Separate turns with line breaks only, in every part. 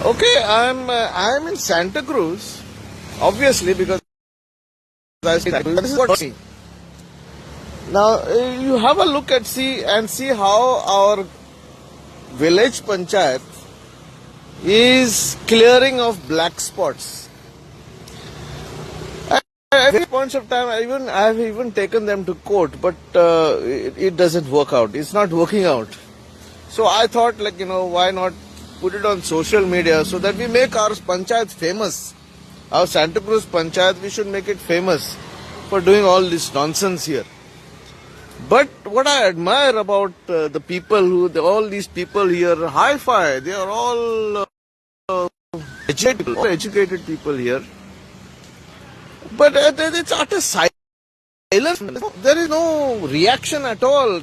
Okay, I'm in Santa Cruz, obviously because this is what see. Now you have a look at see how our village panchayat is clearing of black spots. At various points of time, I have even taken them to court, but it doesn't work out. It's not working out. So I thought, why not put it on social media so that we make our panchayat famous. Our Santa Cruz panchayat, we should make it famous for doing all this nonsense here. But what I admire about the people all these people here, hi-fi, they are all educated people here. But it's utter silence. There is no reaction at all.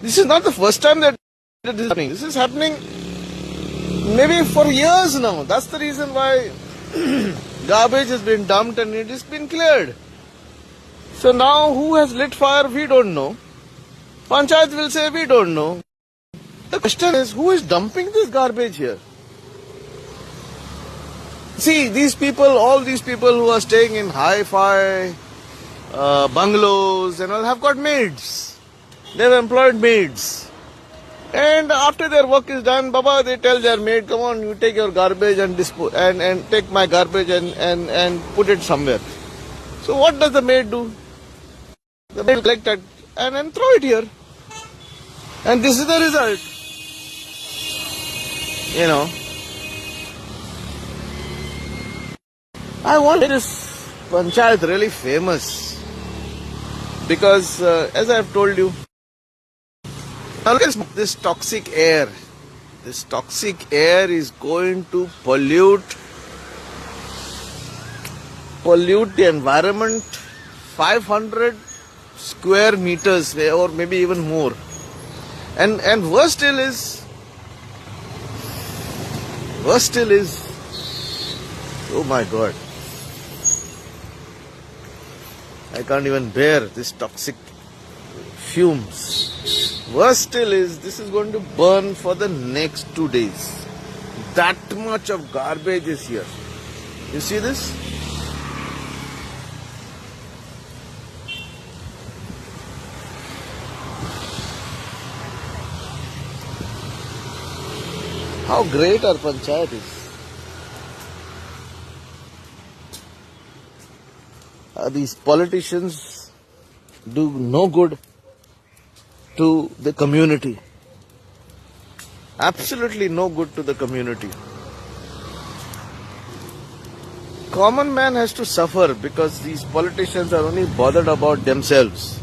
This is not the first time that it is happening. This is happening maybe for years now. That's the reason why garbage has been dumped and it has been cleared. So now who has lit fire, we don't know. Panchayat will say we don't know. The question is, who is dumping this garbage here? See, all these people who are staying in hi-fi bungalows and all have got maids. They've employed maids. And after their work is done, Baba, they tell their maid, come on, you take your garbage and take my garbage and put it somewhere. So what does the maid do? The maid collect it and throw it here. And this is the result. I want this panchayat really famous because, as I have told you, look at this toxic air. This toxic air is going to pollute the environment 500 square meters or maybe even more. And worse still is, oh my God, I can't even bear this toxic fumes. Worse still is, this is going to burn for the next 2 days. That much of garbage is here. You see this? How great our panchayat is. These politicians do no good to the community. Absolutely no good to the community. Common man has to suffer because these politicians are only bothered about themselves.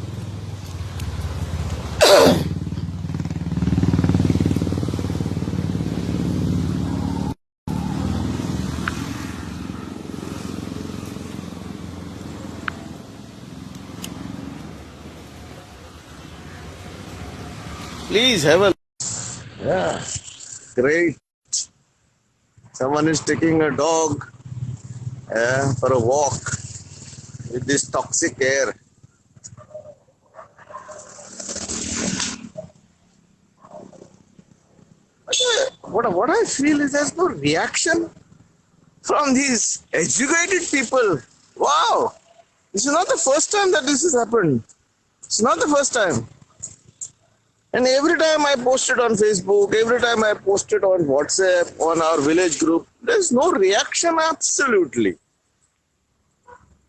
Please have a... Yeah, great. Someone is taking a dog for a walk with this toxic air. What I feel is there's no reaction from these educated people. Wow, this is not the first time that this has happened. It's not the first time. And every time I post it on Facebook, every time I post it on WhatsApp, on our village group, there's no reaction, absolutely.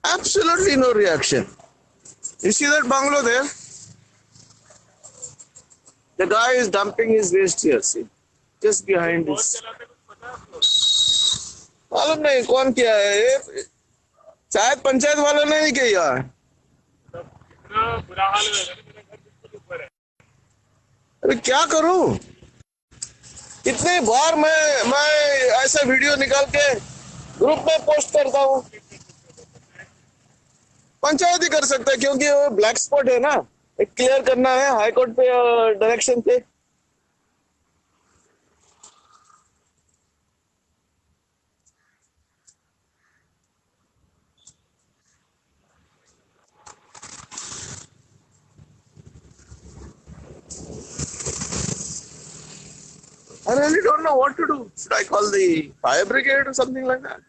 Absolutely no reaction. You see that bungalow there? The guy is dumping his waste here, see? Just behind this. मालूम नहीं कौन किया है ये, शायद पंचायत वालों ने नहीं किया है. अरे क्या करूं? इतने बार मैं ऐसा वीडियो निकाल के ग्रुप में पोस्ट करता हूं. पंचायत ही कर सकता है क्योंकि वो ब्लैक स्पॉट है ना, क्लियर करना है हाई कोर्ट पे डायरेक्शन पे. I really don't know what to do. Should I call the fire brigade or something like that?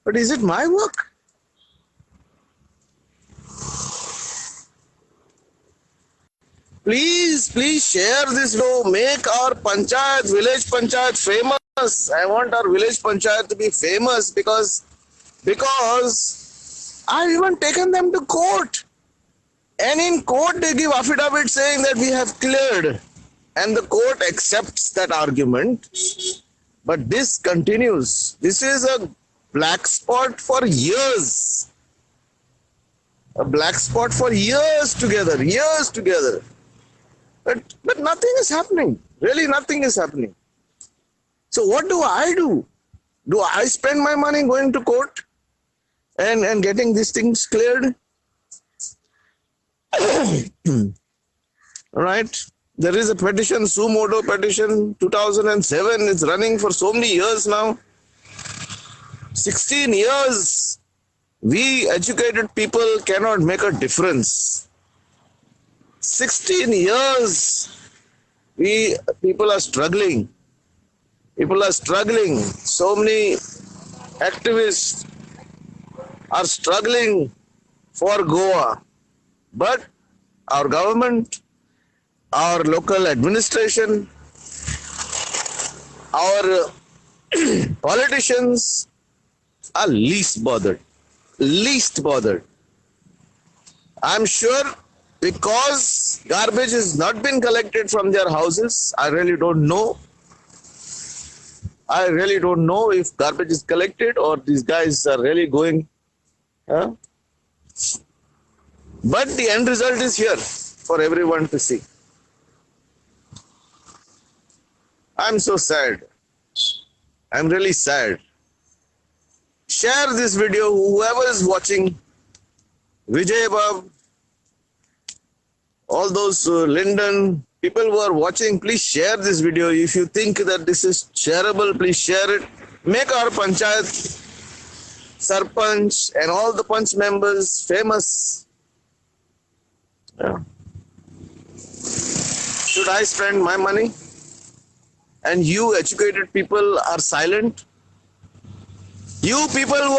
But is it my work? Please share this video. Make our panchayat, village panchayat famous. I want our village panchayat to be famous because I've even taken them to court. And in court they give affidavit saying that we have cleared. And the court accepts that argument. But this continues. This is a black spot for years. A black spot for years together. But nothing is happening. Really nothing is happening. So what do I do? Do I spend my money going to court and getting these things cleared? Alright. There is a petition, suo motu petition, 2007. It's running for so many years now. 16 years. We educated people cannot make a difference. 16 years. People are struggling. People are struggling. So many activists are struggling for Goa. But our government, our local administration, our politicians are least bothered. I'm sure because garbage has not been collected from their houses. I really don't know if garbage is collected or these guys are really going. But the end result is here for everyone to see. I'm so sad. I'm really sad. Share this video, whoever is watching. Vijay Bab, all those Linden, people who are watching, please share this video. If you think that this is shareable, please share it. Make our panchayat, sarpanch and all the panch members famous. Yeah. Should I spend my money? And you educated people are silent? You people who are